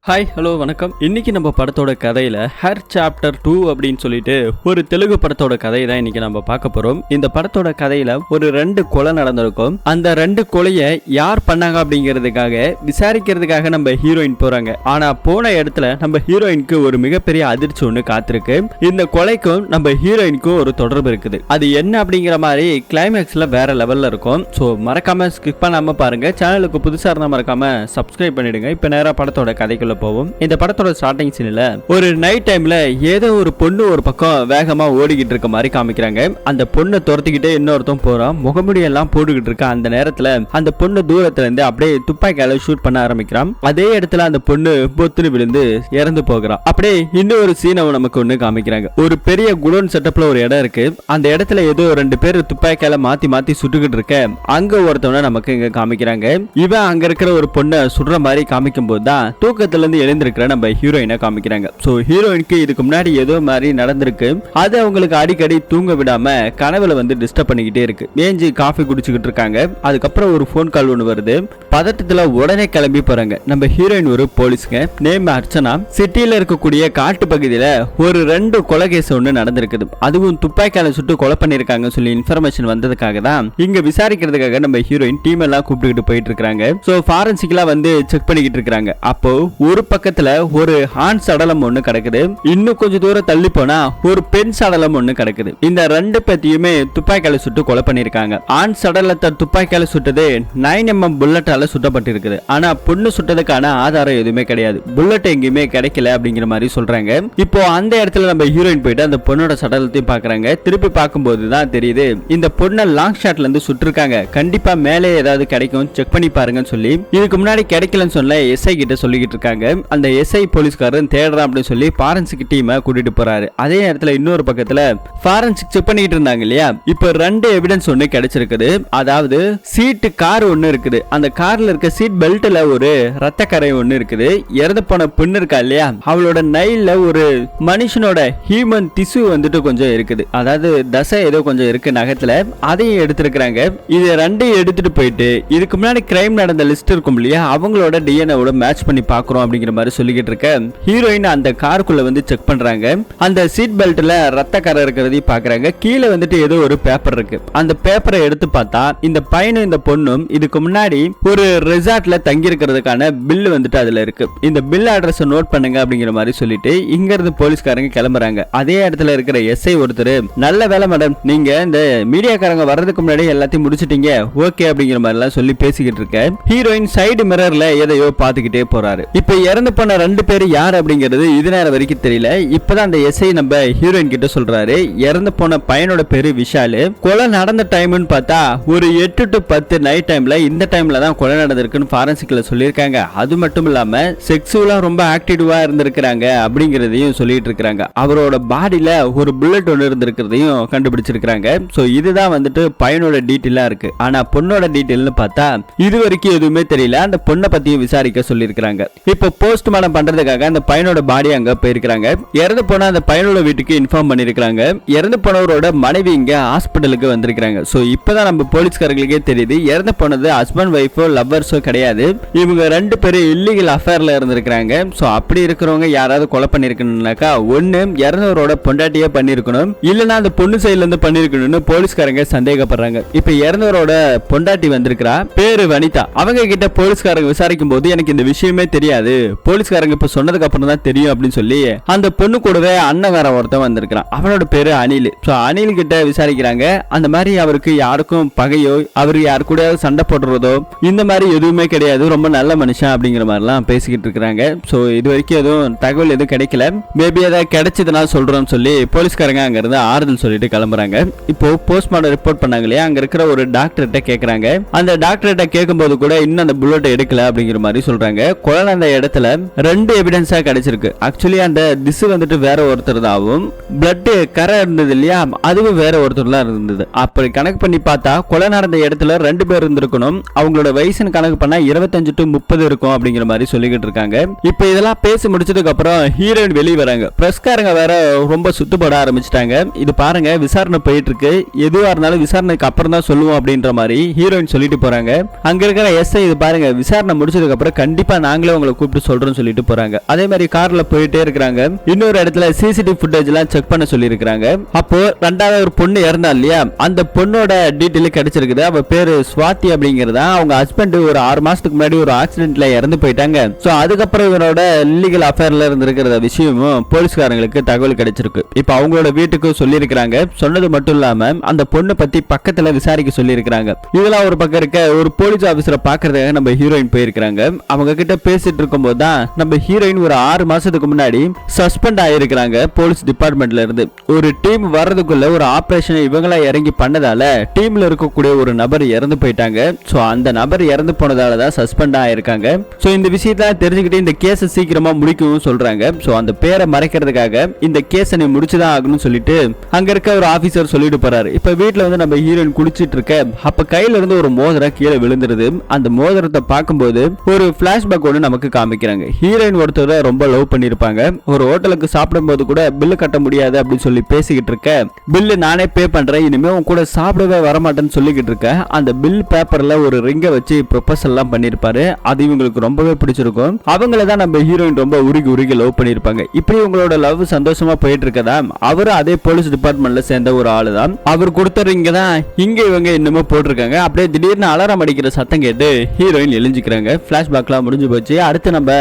Hi hello வணக்கம். இன்னைக்கு நம்ம படத்தோட கதையில ஹர் சாப்டர் 2 அப்படின்னு சொல்லிட்டு ஒரு தெலுங்கு படத்தோட கதையை தான் இன்னைக்கு நம்ம பார்க்க போறோம். இந்த படத்தோட கதையில ஒரு 2 கொலை நடந்திருக்கும். அந்த 2 கொலையை யார் பண்ணாங்க அப்படிங்கிறதுக்காக விசாரிக்கிறதுக்காக நம்ம ஹீரோயின் போறாங்க. ஆனா போன இடத்துல நம்ம ஹீரோயினுக்கு ஒரு மிகப்பெரிய அதிர்ச்சி ஒண்ணு காத்திருக்கு. இந்த கொலைக்கும் நம்ம ஹீரோயினுக்கும் ஒரு தொடர்பு இருக்குது. அது என்ன அப்படிங்கிற மாதிரி கிளைமேக்ஸ்ல வேற லெவல்ல இருக்கும். ஸோ மறக்காம ஸ்கிப் பண்ணாம பாருங்க. சேனலுக்கு புதுசா இருந்தா மறக்காம சப்ஸ்கிரைப் பண்ணிடுங்க. இப்ப நேரா படத்தோட கதைக்குள்ள போவோம். இந்த படத்தோட ஸ்டார்டிங் சீன்ல ஒரு நைட் டைம்ல ஏதோ ஒரு பொண்ணு ஒரு பக்கம் வேகமா ஓடிக்கிட்டு இருக்க மாதிரி காமிக்கிறாங்க. அந்த பொண்ணை துரத்திக்கிட்டே இன்னொருத்தம் போறான். முகமுடி எல்லாம் போட்டுக்கிட்டு இருக்க அந்த நேரத்துல அந்த பொண்ணு தூரத்துல இருந்து அப்படியே துப்பாக்கியால ஷூட் பண்ண ஆரம்பிக்கிறான். அதே இடத்துல அந்த பொண்ணு பொத்துன்னு விழுந்து இறந்து போகிறான். அப்படியே இன்னொரு சீனை நமக்கு ஒண்ணு காமிக்கிறாங்க. ஒரு பெரிய குடோன் செட்டப்ல ஒரு இடம் இருக்கு. அந்த இடத்துல ஏதோ 2 பேர் துப்பாக்கியால மாத்தி மாத்தி சுட்டுக்கிட்டு இருக்க அங்க ஒருத்தவனை நமக்கு இங்க காமிக்கிறாங்க. இவன் அங்க இருக்கிற ஒரு பொண்ணை சுடுற மாதிரி காமிக்கும் போதுதான் தூக்கத்துல இருந்து எழுந்திருக்கிற நம்ம ஹீரோயினை காமிக்கிறாங்க. சோ ஹீரோயினுக்கு இதுக்கு முன்னாடி ஏதோ மாதிரி நடந்திருக்கு. அது அவங்களுக்கு அடிக்கடி தூங்க விடாம கனவுல வந்து டிஸ்டர்ப் பண்ணிக்கிட்டே இருக்கு. ஏஞ்சி காஃபி குடிச்சுக்கிட்டு இருக்காங்க. அதுக்கப்புறம் ஒரு போன் கால் ஒன்று வருது. பதட்டத்துல உடனே கிளம்பி போறாங்க. நம்ம ஹீரோயின் ஒரு போலீஸ்ங்க, நேம் அர்ச்சனா. சிட்டியில இருக்கக்கூடிய காட்டு பகுதியில ஒரு 2 கொலை கேஸ் ஒன்று நடந்திருக்குது. அதுவும் துப்பாக்கியால சுட்டு கொலை பண்ணிருக்காங்க சொல்லி இன்ஃபர்மேஷன் வந்ததுக்காக தான் இங்க விசாரிக்கிறதுக்காக நம்ம ஹீரோயின் டீம் எல்லாம் கூப்பிட்டுக்கிட்டு போயிட்டு இருக்காங்க. சோ ஃபாரன்சிக்கலா வந்து செக் பண்ணிக்கிட்டு இருக்காங்க. அப்போ ஒரு பக்கத்துல ஒரு ஆண் சடலம் ஒண்ணு கிடக்குது. இன்னும் கொஞ்சம் தூரம் தள்ளி போனா ஒரு பெண் சடலம் ஒண்ணு கிடக்குது. இந்த 2 பேத்தையுமே துப்பாக்கியால சுட்டு கொலை பண்ணிருக்காங்க. ஆண் சடலத்தை துப்பாக்கியால சுட்டது 9mm புல்லட்டால சுட்டப்பட்டிருக்குது. ஆனா பொண்ணு சுட்டதுக்கான ஆதாரம் எதுவுமே கிடையாது. புல்லட் எங்கேயுமே கிடைக்கல அப்படிங்கிற மாதிரி சொல்றாங்க. இப்போ அந்த இடத்துல நம்ம ஹீரோயின் போயிட்டு அந்த பொண்ணோட சடலத்தையும் பாக்குறாங்க. திருப்பி பார்க்கும்போது தான் தெரியுது இந்த பொண்ணை லாங் ஷாட்ல இருந்து சுட்டிருக்காங்க. கண்டிப்பா மேலே ஏதாவது கிடைக்கும், செக் பண்ணி பாருங்கன்னு சொல்லி இதுக்கு முன்னாடி கிடைக்கலன்னு சொல்ல எஸ்ஐ கிட்ட சொல்லிக்கிட்டு இருக்காங்க. அந்த எஸ்ஐ போலீஸ்காரன் தேடுறான் அப்படின்னு சொல்லி ஃபாரன்சிக் டீமை கூட்டிட்டு போறாரு. அதே நேரத்துல இன்னொரு பக்கத்துல ஃபாரன்சிக் செக் பண்ணிட்டு இருந்தாங்க இல்லையா, இப்ப 2 எவிடன்ஸ் ஒண்ணு கிடைச்சிருக்குது. அதாவது சீட்டு கார் ஒண்ணு இருக்குது. அந்த கார்ல இருக்க சீட் பெல்ட்ல ஒரு ரத்த கரை ஒண்ணு இருக்குது. இறந்து போன பெண்ணு இருக்கா இல்லையா, அவளோட நைல்ல ஒரு மனுஷனோட ஹியூமன் டிஷ்யூ வந்துட்டு கொஞ்சம் இருக்குது. அதாவது தசை ஏதோ கொஞ்சம் இருக்கு நகத்துல, அதையும் எடுத்திருக்கிறாங்க. இது 2 எடுத்துட்டு போயிட்டு இதுக்கு முன்னாடி கிரைம் நடந்த லிஸ்ட் இருக்கும் இல்லையா, அவங்களோட டிஎன்ஏவோட மேட்ச் பண்ணி பாக்குறோம் அப்படிங்கிற மாதிரி சொல்லிக்கிட்டு இருக்க ஹீரோயின் அந்த காருக்குள்ள வந்து செக் பண்றாங்க. அந்த சீட் பெல்ட்ல ரத்த கரை இருக்கிறதையும் பாக்குறாங்க. கீழே வந்துட்டு ஏதோ ஒரு பேப்பர் இருக்கு. அந்த பேப்பரை எடுத்து பார்த்தா இந்த பையனும் இந்த பொண்ணும் இதுக்கு முன்னாடி ஒரு ரிசார்ட்ல தங்கி இருக்கிறதுக்கான பில் வந்துட்டு அதுல இருக்கு. இந்த பில் அட்ரஸ் நோட் பண்ணுங்க அப்படிங்கிற மாதிரி சொல்லிட்டு இங்க இருந்து போலீஸ்காரங்க கிளம்புறாங்க. அதே இடத்துல இருக்கிற எஸ்ஐ ஒருத்தர், நல்ல வேலை மேடம், நீங்க இந்த மீடியாக்காரங்க வர்றதுக்கு முன்னாடி எல்லாத்தையும் முடிச்சிட்டீங்க, ஓகே அப்படிங்கிற மாதிரி எல்லாம் சொல்லி பேசிக்கிட்டு இருக்க ஹீரோயின் சைடு மிரர்ல எதையோ பாத்துக்கிட்டே போறாரு. இப்ப இறந்து போன 2 பேர் யார் அப்படிங்கிறது இது நேரம் வரைக்கும் தெரியல. இப்பதான் அந்த எஸ்ஐ நம்ம ஹீரோயின் கிட்ட சொல்றாரு. இறந்து போன பையனோட பேரு விஷாலு. கொலை நடந்த டைம்னு பார்த்தா ஒரு 8 to 10 நைட் டைம்ல, இந்த டைம்ல தான் கொலை நடந்திருக்குன்னு ஃபாரன்சிக்ல சொல்லியிருக்காங்க. அது மட்டும் இல்லாம செக்ஸுவலா ரொம்ப ஆக்டிவா இருந்திருக்கிறாங்க அப்படிங்கறதையும் சொல்லிட்டு இருக்காங்க. அவரோட பாடியில ஒரு புல்லட் ஒன்று இருந்திருக்கிறதையும் கண்டுபிடிச்சிருக்காங்க. சோ இதுதான் வந்துட்டு பையனோட டீட்டெயிலா இருக்கு. ஆனா பொண்ணோட டீட்டெயில்னு பார்த்தா இது வரைக்கும் எதுவுமே தெரியல. அந்த பொண்ணை பத்தியும் விசாரிக்க சொல்லியிருக்காங்க. இப்போ போஸ்ட்மார்ட்டம் பண்றதுக்காக அந்த பையனோட பாடி அங்க போயிருக்காங்க. இறந்து போன அந்த பையனோட வீட்டுக்கு இன்ஃபார்ம் பண்ணிருக்காங்க. இறந்து போனவரோட மனைவி இங்க ஹாஸ்பிட்டலுக்கு வந்திருக்காங்க. சோ இப்பதான் நம்ம போலீஸ்காரங்களுக்கே தெரியுது இறந்து போனது ஹஸ்பண்ட் ஒய்ஃபோ லவ்வர்ஸோ கிடையாது. இவங்க 2 பேரும் இல்லீகல் அஃபேர்ல இருந்திருக்காங்க. சோ அப்படி இருக்கிறவங்க யாராவது கொலை பண்ணிருக்கணும்னாக்கா ஒண்ணு இறந்தவரோட பொண்டாட்டியே பண்ணிருக்கணும், இல்லனா அந்த பொண்ணு சைடுல இருந்து பண்ணிருக்கணும்னு போலீஸ்காரங்க சந்தேகப்படுறாங்க. இப்ப இறந்தவரோட பொண்டாட்டி வந்திருக்கிறா, பேரு வனிதா. அவங்க கிட்ட போலீஸ்காரங்க விசாரிக்கும் போது எனக்கு இந்த விஷயமே தெரியாது, போலீஸ்காரங்க இப்ப சொன்னதுக்கு அப்புறம் தான் தெரியும் அப்படின்னு சொல்லி அந்த பொண்ணு கூடவே அண்ணன் வேற ஒருத்தன் வந்திருக்கான். அவனோட பேரு அனில். சோ அனில் கிட்ட விசாரிக்கிறாங்க. அந்த மாதிரி அவருக்கு யாருக்கும் பகையோ, அவரு யாரு கூட சண்டை போடுறதோ இந்த மாதிரி எதுவுமே கிடையாது, ரொம்ப நல்ல மனுஷன் அப்படிங்கிற மாதிரி எல்லாம் பேசிக்கிட்டு இருக்காங்க. சோ இது வரைக்கும் எதுவும் தகவல் எதுவும் கிடைக்கல. மேபி ஏதாவது கிடைச்சதுனால சொல்றோம்னு சொல்லி போலீஸ்காரங்க அங்க இருந்து ஆறுதல் சொல்லிட்டு கிளம்புறாங்க. இப்போ போஸ்ட்மார்ட்டம் ரிப்போர்ட் பண்ணாங்க இல்லையா, அங்க இருக்கிற ஒரு டாக்டர்கிட்ட கேக்குறாங்க. அந்த டாக்டர்கிட்ட கேட்கும்போது கூட இன்னும் அந்த புல்லட் எடுக்கல அப்படிங்கிற மாதிரி சொல்றாங்க. கொலை அந்த இடத்துல 2 எவிடன்ஸா கிடைச்சிருக்கு. ஆக்சுவலி அந்த திசு வந்துட்டு வேற ஒருத்தர் தாவும், பிளட் கரை இருந்தது இல்லையா, அதுவும் வேற ஒருத்தர் தான் இருந்தது. அப்படி கணக்கு பண்ணி பார்த்தா கொலை நடந்த இடத்துல 2 பேர் இருந்திருக்கணும். அவங்களோட வயசுன்னு கணக்கு பண்ணா 25 to 30 இருக்கும் அப்படிங்கிற மாதிரி சொல்லிக்கிட்டு இருக்காங்க. இப்ப இதெல்லாம் பேசி முடிச்சதுக்கு அப்புறம் ஹீரோயின் வெளியே வராங்க. பிரஸ்காரங்க வேற ரொம்ப சுத்துப்பட ஆரம்பிச்சிட்டாங்க. இது பாருங்க விசாரணை போயிட்டு இருக்கு, எதுவா இருந்தாலும் விசாரணைக்கு அப்புறம் தான் சொல்லுவோம் அப்படின்ற மாதிரி ஹீரோயின் சொல்லிட்டு போறாங்க. அங்க இருக்கிற எஸ்ஐ, இது பாருங்க விசாரணை முடிச்சதுக்கு அப்புறம் கண்டிப்பா நாங்களே உங்களை கூப்பிட்டு சொல்றேன்னு சொல்லிட்டு போறாங்க. அதே மாதிரி கார்ல போயிட்டே இருக்காங்க. இன்னொரு இடத்துல சிசிடிவி ஃபுட்டேஜ் எல்லாம் செக் பண்ண சொல்லி இருக்காங்க. அப்போ ரெண்டாவது ஒரு பொண்ணு இறந்தா இல்லையா, அந்த பொண்ணோட டீடைல் கிடைச்சிருக்குது. அவ பேரு ஸ்வாதி அப்படிங்கறதா. அவங்க ஹஸ்பண்ட் ஒரு 6 மாசத்துக்கு முன்னாடி ஒரு ஆக்சிடென்ட்ல இறந்து போயிட்டாங்க. சோ அதுக்கப்புறம் இவரோட இல்லீகல் அஃபேர்ல இருந்திருக்கிற விஷயமும் போலீஸ்காரங்களுக்கு தகவல் கிடைச்சிருக்கு. இப்ப அவங்களோட வீட்டுக்கு சொல்லி இருக்காங்க. சொன்னது மட்டும் இல்லாம அந்த பொண்ணு பத்தி பக்கத்துல விசாரிக்க சொல்லி இருக்காங்க. இதெல்லாம் ஒரு பக்கம் இருக்க, ஒரு போலீஸ் ஆபீசரை பாக்குறதுக்காக நம்ம ஹீரோயின் போயிருக்காங்க. அவங்க கிட்ட பேசிட்டு இருக்கும் போது தான் நம்ம ஹீரோயின் ஒரு 6 மாசத்துக்கு முன்னாடி சஸ்பெண்ட் ஆயிருக்காங்க போலீஸ் டிபார்ட்மெண்ட்ல இருந்து. ஒரு டீம் வர்றதுக்குள்ள ஒரு ஆபரேஷன் இவங்களா இறங்கி பண்ணதால டீம்ல இருக்கக்கூடிய ஒரு நபர் இறந்து போயிட்டாங்க. சோ அந்த நபர் இறந்து போனதால தான் சஸ்பெண்ட் ஆயிருக்காங்க. சோ இந்த விஷயத்தை தெரிஞ்சுக்கிட்டு இந்த கேஸை சீக்கிரமா முடிக்கவும் சொல்றாங்க. சோ அந்த பேரை மறைக்கிறதுக்காக இந்த கேஸை நீ முடிச்சுதான் ஆகணும்னு சொல்லிட்டு அங்க இருக்க ஒரு ஆபீசர் சொல்லிட்டு போறாரு. இப்ப வீட்டுல வந்து நம்ம ஹீரோயின் குளிச்சிட்டு இருக்க, அப்ப கையில இருந்து ஒரு மோதிரம் கீழே விழுந்துருது. அந்த மோதிரத்தை பார்க்கும்போது ஒரு பிளாஷ்பேக் ஒன்று நமக்கு காமிக்கிறாங்க. ஹீரோயின் ஒருத்தரை ரொம்ப லவ் பண்ணிருப்பாங்க. ஒரு ஹோட்டலுக்கு சாப்பிடும் போது கூட பில்லு கட்ட முடியாது அப்படின்னு சொல்லி பேசிக்கிட்டு இருக்க, பில்லு நானே பே பண்றேன், இனிமே உன் கூட சாப்பிடவே வரமாட்டேன்னு சொல்லிக்கிட்டு இருக்க, அந்த பில் பேப்பர்ல ஒரு ரிங்கை வச்சு ப்ரொபோசல் எல்லாம் பண்ணிருப்பாரு. அது இவங்களுக்கு ரொம்பவே பிடிச்சிருக்கும். அவங்கள தான் நம்ம ஹீரோயின் ரொம்ப உருகி உருகி லவ் பண்ணிருப்பாங்க. இப்படி உங்களோட லவ் சந்தோஷமா போயிட்டு இருக்கதா, அவரு அதே போலீஸ் டிபார்ட்மெண்ட்ல சேர்ந்த ஒரு ஆளு தான். அவர் கொடுத்த ரிங்க தான் இங்க இவங்க இன்னமும் போட்டிருக்காங்க. அப்படியே திடீர்னு அலாரம் அடிக்கிற சத்தம் கேட்டு ஹீரோயின் எழுஞ்சிக்கிறாங்க. பிளாஷ்பேக்லாம் முடிஞ்சு போச்சு. அடுத்து நம்ம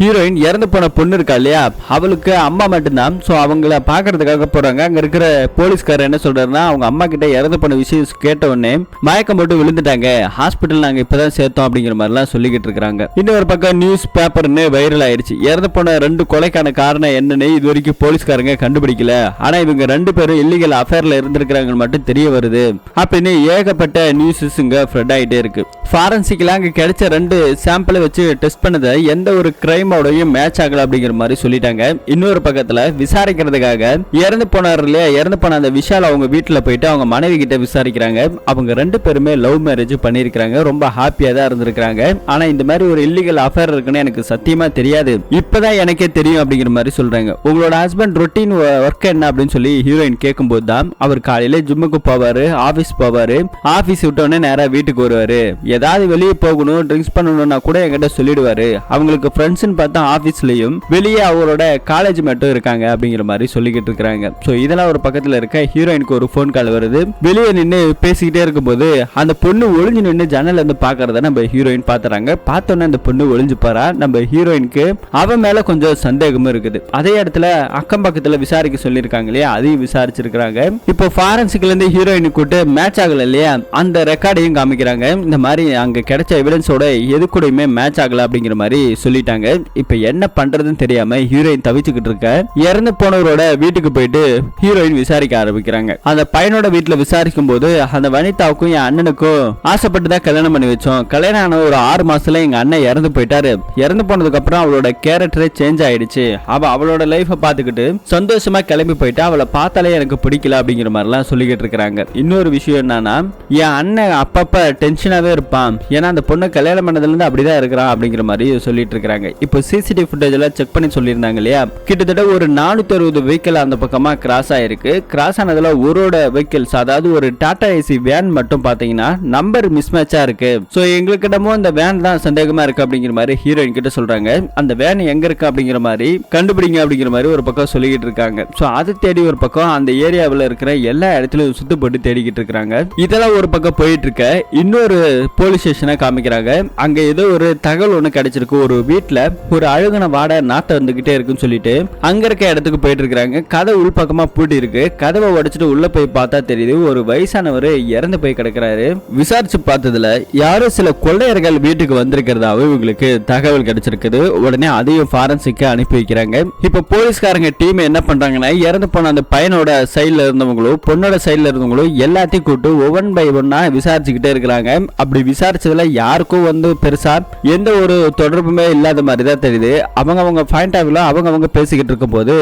ஹீரோயின் இறந்து போன பொண்ணு இருக்கா இல்லையா, அவளுக்கு அம்மா மட்டும்தான். சோ அவங்கள பாக்குறதுக்காக போறாங்க. அங்க இருக்கிற போலீஸ்காரர் என்ன சொல்றாருன்னா, அவங்க அம்மா கிட்ட இறந்து போன விஷயம் கேட்ட உடனே மயக்கம் போட்டு விழுந்துட்டாங்க, ஹாஸ்பிட்டல் நாங்க இப்பதான் சேர்த்தோம் அப்படிங்கிற மாதிரி எல்லாம் சொல்லிக்கிட்டு இருக்காங்க. இன்னொரு பக்கம் நியூஸ் பேப்பர்னு வைரல் ஆயிடுச்சு. இறந்து போன 2 கொலைக்கான காரணம் என்னன்னு இது வரைக்கும் போலீஸ்காரங்க கண்டுபிடிக்கல. ஆனா இவங்க 2 பேரும் இல்லீகல் அஃபேர்ல இருந்திருக்கிறாங்க மட்டும் தெரிய வருது அப்படின்னு ஏகப்பட்ட நியூஸஸ் இங்க ஸ்ப்ரெட் ஆயிட்டே இருக்கு. ஃபாரன்சிக்ல அங்க கிடைச்ச 2 சாம்பிளை வச்சு டெஸ்ட் பண்ணதை எந்த ஒரு கிரைம் மேட்ச் ஆகல அப்படிங்கிற மாதிரி சொல்லிட்டாங்க. இன்னொரு பக்கத்துல விசாரிக்கிறதுக்காக இறந்து போனார் இல்லையா, இறந்து போன அந்த விஷால் அவங்க வீட்டுல போயிட்டு அவங்க மனைவி கிட்ட விசாரிக்கிறாங்க. அவங்க 2 பேருமே லவ் மேரேஜ் பண்ணிருக்காங்க. ரொம்ப ஹாப்பியா தான் இருந்திருக்காங்க. ஆனா இந்த மாதிரி ஒரு இல்லீகல் அஃபேர் இருக்குன்னு எனக்கு சத்தியமா தெரியாது, இப்பதான் எனக்கே தெரியும் அப்படிங்கிற மாதிரி சொல்றாங்க. உங்களோட ஹஸ்பண்ட் ரொட்டீன் ஒர்க் என்ன அப்படின்னு சொல்லி ஹீரோயின் கேட்கும் போது தான் அவர் காலையில ஜிம்முக்கு போவாரு, ஆபீஸ் போவாரு, ஆபீஸ் விட்டோடனே நேரா வீட்டுக்கு வருவாரு. ஏதாவது வெளியே போகணும், ட்ரிங்க்ஸ் பண்ணணும்னா கூட என்கிட்ட சொல்லிடுவாரு. அவங்களுக்கு ஃப்ரெண்ட்ஸ் பார்த்தா ஆபீஸ்லயும் வெளியே அவரோட காலேஜ் மட்டும் இருக்காங்க அப்படிங்கிற மாதிரி சொல்லிக்கிட்டு இருக்காங்க. சோ இதெல்லாம் ஒரு பக்கத்துல இருக்க, ஹீரோயினுக்கு ஒரு போன் கால் வருது. வெளியே நின்று பேசிக்கிட்டே இருக்கும்போது அந்த பொண்ணு ஒளிஞ்சு நின்று ஜன்னல்ல இருந்து பாக்குறத நம்ம ஹீரோயின் பாத்துறாங்க. பார்த்தோன்னே அந்த பொண்ணு ஒளிஞ்சு போறா. நம்ம ஹீரோயினுக்கு அவன் மேல கொஞ்சம் சந்தேகமும் இருக்குது. அதே இடத்துல அக்கம் பக்கத்துல விசாரிக்க சொல்லியிருக்காங்க இல்லையா, அதையும் விசாரிச்சிருக்காங்க. இப்போ ஃபாரன்சிக்ல இருந்து ஹீரோயினுக்கு கூட்டு மேட்ச் ஆகல இல்லையா, அந்த ரெக்கார்டையும் காமிக்கிறாங்க. இந்த மாதிரி அங்க கிடைச்ச எவிடன்ஸோட எது கூடயுமே மேட்ச் ஆகல அப்படிங்கிற மாதிரி சொல்லிட்டாங்க. இப்ப என்ன பண்றதுன்னு தெரியாம ஹீரோயின் தவிச்சுக்கிட்டு இருக்க, இறந்து போனவரோட வீட்டுக்கு போயிட்டு ஹீரோயின் விசாரிக்க ஆரம்பிக்கிறாங்க. அந்த பையனோட வீட்டுல விசாரிக்கும் போது, அந்த வனிதாவுக்கும் என் அண்ணனுக்கும் ஆசைப்பட்டுதான் கல்யாணம் பண்ணி வச்சோம். கல்யாணம் ஆன ஒரு 6 மாசத்துல எங்க அண்ணன் இறந்து போயிட்டாரு. இறந்து போனதுக்கு அப்புறம் அவளோட கேரக்டரே சேஞ்ச் ஆயிடுச்சு. அவளோட லைஃப பாத்துக்கிட்டு சந்தோஷமா கிளம்பி போயிட்டா. அவளை பார்த்தாலே எனக்கு பிடிக்கல அப்படிங்கிற மாதிரி எல்லாம் சொல்லிக்கிட்டு இருக்காங்க. இன்னொரு விஷயம் என்னன்னா, என் அண்ணன் அப்பப்ப டென்ஷனாவே இருப்பான், ஏன்னா அந்த பொண்ணு கல்யாணம் பண்ணதுல இருந்து அப்படிதான் இருக்கிறான் அப்படிங்கிற மாதிரி சொல்லிட்டு இருக்காங்க. இப்போ சிசிடிவி ஃபுட்டேஜ் எல்லாம் செக் பண்ணி சொல்லியிருந்தாங்க இல்லையா, கிட்டத்தட்ட ஒரு 460 வெஹிக்கிள் அந்த பக்கமா கிராஸ் ஆயிருக்கு. கிராஸ் ஆனதுல ஒருவோட வெஹிக்கிள்ஸ், அதாவது ஒரு டாடா ஏசி வேன் மட்டும் பாத்தீங்கன்னா நம்பர் மிஸ் மேட்சா இருக்கு. சோ எங்களுக்கிட்டமும் அந்த வேன் தான் சந்தேகமா இருக்கு அப்படிங்கிற மாதிரி ஹீரோயின் கிட்ட சொல்றாங்க. அந்த வேன் எங்க இருக்கு அப்படிங்கிற மாதிரி கண்டுபிடிங்க அப்படிங்கிற மாதிரி ஒரு பக்கம் சொல்லிக்கிட்டு இருக்காங்க. சோ அது தேடி ஒரு பக்கம் அந்த ஏரியாவில் இருக்கிற எல்லா இடத்துலயும் சுத்து போட்டு தேடிக்கிட்டு இருக்காங்க. இதெல்லாம் ஒரு பக்கம் போயிட்டு இருக்க, இன்னொரு போலீஸ் ஸ்டேஷனை காமிக்கிறாங்க. அங்க ஏதோ ஒரு தகவல் ஒண்ணு கிடைச்சிருக்கு. ஒரு வீட்டுல ஒரு அழுகுன வாடை நாட்டை வந்துகிட்டே இருக்குன்னு சொல்லிட்டு அங்க இருக்க இடத்துக்கு போயிட்டு இருக்காங்க. கதை உள் பக்கமா பூட்டி இருக்கு. கதவை உடைச்சிட்டு உள்ள போய் பார்த்தா தெரியுது, ஒரு வயசானவர் இறந்து போய் கிடக்குறாரு. விசாரிச்சு பார்த்ததுல யாரோ சில கொள்ளையர்கள் வீட்டுக்கு வந்திருக்கிறதாவும் இவங்களுக்கு தகவல் கிடைச்சிருக்குது. உடனே அதையும் ஃபாரன்சிக்கு அனுப்பி வைக்கிறாங்க. இப்ப போலீஸ்காரங்க டீம் என்ன பண்றாங்கன்னா, இறந்து போன அந்த பையனோட சைட்ல இருந்தவங்களும் பொண்ணோட சைட்ல இருந்தவங்களும் எல்லாத்தையும் கூட்டு ஒவ்வொன் பை ஒன்னா விசாரிச்சுக்கிட்டே இருக்கிறாங்க. அப்படி விசாரிச்சதுல யாருக்கும் பெருசா எந்த ஒரு தொடர்புமே இல்லாத மாதிரி தான் தெரியுது. அவங்க பாயிண்ட் ஆஃப் வியூல அவங்க பேசிக்கிட்டு இருக்கும் போது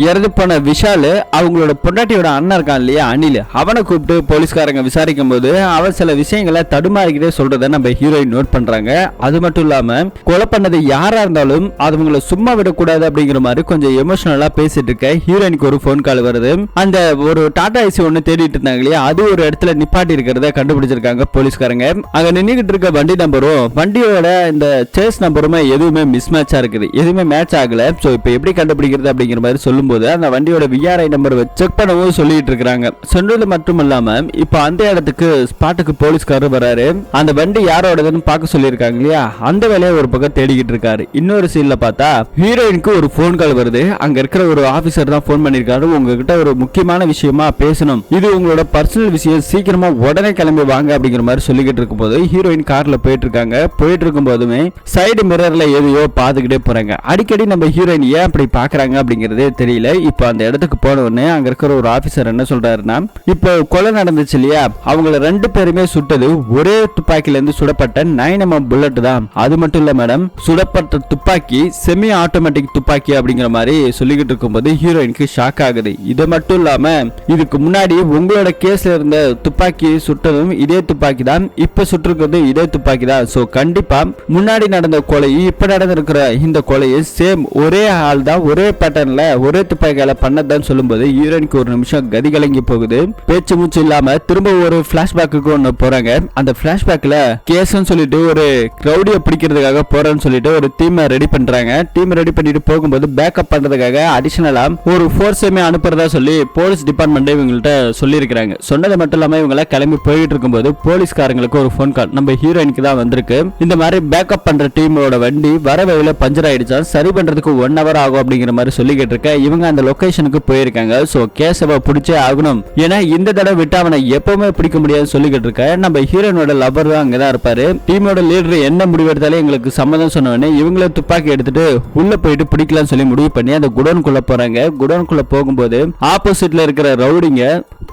இறந்து போன விஷால் அவங்களோட பொண்டாட்டியோட அண்ணன் இருக்கான் இல்லையா அனில், அவனை கூப்பிட்டு போலீஸ்காரங்க விசாரிக்கும் போது அவன் சில விஷயங்களை தடுமாறிக்கிட்டே சொல்றத நம்ம ஹீரோயின் நோட் பண்றாங்க. அது மட்டும் இல்லாம கொலை பண்ணது யாரா இருந்தாலும் அவங்களை சும்மா விடக்கூடாது அப்படிங்கிற மாதிரி கொஞ்சம் எமோஷனலா பேசிட்டு இருக்க ஹீரோயினுக்கு ஒரு போன் கால் வருது. அந்த ஒரு டாடா ஏசி ஒன்னு தேடிட்டு இருந்தாங்க இல்லையா, அது ஒரு இடத்துல நிப்பாட்டி இருக்கிறத கண்டுபிடிச்சிருக்காங்க போலீஸ்காரங்க. அங்க நின்னுகிட்டு இருக்க வண்டி நம்பரும் வண்டியோட இந்த சேஸ் நம்பருமே எதுவுமே மிஸ் மேட்சா இருக்குது, எதுவுமே மேட்ச் ஆகல. சோ இப்போ எப்படி கண்டுபிடிக்கிறது அப்படிங்கிற மாதிரி சொல்லும்போது அந்த வண்டியோட விஆர்ஐ நம்பர் செக் பண்ணவும் சொல்லிட்டு இருக்காங்க. சொன்னது மட்டும் இல்லாம இப்போ அந்த இடத்துக்கு ஸ்பாட்டுக்கு போலீஸ்காரர் வராரு. அந்த வண்டி யாரோடதுன்னு பார்க்க சொல்லியிருக்காங்க இல்லையா, அந்த வேலையை ஒரு பக்கம் தேடிக்கிட்டு இருக்காரு. இன்னொரு சீன்ல பார்த்தா ஹீரோயினுக்கு ஒரு போன் கால் வருது. அங்க இருக்கிற ஒரு ஆபீசர் தான் போன் பண்ணிருக்காரு. உங்ககிட்ட ஒரு முக்கியமான விஷயமா பேசணும், இது உங்களோட பர்சனல் விஷயம், சீக்கிரமா உடனே கிளம்பி வாங்க அப்படிங்கிற மாதிரி சொல்லிக்கிட்டு இருக்கும்போது ஹீரோயின் கார்ல போயிட்டு இருக்காங்க. போயிட்டு இருக்கும் போதுமே சைடு மிரர்ல எதையோ பாத்துக்கிட்டே போறாங்க. அடிக்கடி நம்ம ஹீரோயின் ஏன் அப்படி பாக்குறாங்க அப்படிங்கறதே தெரியல. இப்போ அந்த இடத்துக்கு போன உடனே அங்க இருக்கிற ஒரு ஆபீசர் என்ன சொல்றாருன்னா, இப்போ கொலை நடந்துச்சு இல்லையா, அவங்கள 2 பேருமே சுட்டது ஒரே துப்பாக்கில இருந்து சுடப்பட்ட 9mm புல்லட் தான். அது மட்டும் இல்ல மேடம், சுடப்பட்ட துப்பாக்கி செமி ஆட்டோமேட்டிக் துப்பாக்கி அப்படிங்கிற மாதிரி சொல்லிக்கிட்டு இருக்கும்போது ஹீரோயினுக்கு ஷாக் ஆகுது. இது மட்டும் இல்லாம இதுக்கு முன்னாடி உங்களோட கேஸ்ல இருந்த துப்பாக்கி சுட்டதும் இதே துப்பாக்கி தான், இப்ப சுட்டிருக்கிறது இதே துப்பாக்கி தான். சோ கண்டிப்பா முன்னாடி நடந்த கொலை இப்ப நடந்திருக்கிற இந்த கொலையை சேம் ஒரே ஆள் தான், ஒரே பேட்டர்ன்ல ஒரே துப்பாக்கியால பண்ணதான் சொல்லும்போது ஹீரோயினுக்கு ஒரு நிமிஷம் கதி கலங்கி போகுது. பேச்சு மூச்சு இல்லாம திரும்ப ஒரு பிளாஷ்பேக்கு ஒண்ணு போறாங்க. அந்த பிளாஷ்பேக்ல கேஸ்ன்னு சொல்லிட்டு ஒரு கிரௌடிய பிடிக்கிறதுக்காக போறேன்னு சொல்லிட்டு ஒரு டீம் ரெடி பண்றாங்க. டீம் ரெடி பண்ணிட்டு போகும்போது பேக்கப் பண்றதுக்காக அடிஷனலா ஒரு ஃபோர்ஸுமே அனுப்புறதா சொல்லி போலீஸ் டிபார்ட்மெண்ட் இவங்கள்ட்ட சொல்லியிருக்காங்க. சொன்னது மட்டும் இல்லாம இவங்க கிளம்பி போயிட்டு இருக்கும்போது போலீஸ்காரங்களுக்கு ஒரு போன் கால் நம்ம ஹீரோயினுக்கு தான் வந்திருக்கு. இந்த மாதிரி பேக்கப் பண்ற டீமோட வண்டி வர வழியில பஞ்சர் ஆயிடுச்சா, சரி பண்றதுக்கு 1 hour ஆகும் அப்படிங்கிற மாதிரி சொல்லிக்கிட்டு இருக்க இவங்க அந்த லொகேஷனுக்கு போயிருக்காங்க. சோ கேசவ பிடிச்சே ஆகணும், ஏன்னா இந்த தடவை விட்டு அவனை எப்பவுமே பிடிக்க முடியாது சொல்லிக்கிட்டு இருக்க நம்ம ஹீரோயினோட லவர் தான் அங்கதான் இருப்பாரு. டீமோட லீடர் என்ன முடிவு எடுத்தாலும் எங்களுக்கு சம்மதம் சொன்னவனே இவங்கள துப்பாக்கி எடுத்துட்டு உள்ள போயிட்டு பிடிக்கலாம் சொல்லி முடிவு பண்ணி அந்த குடோனுக்குள்ள போறாங்க. குடோனுக்குள்ள போகும்போது ஆப்போசிட்ல இருக்கிற ரவுடிங்க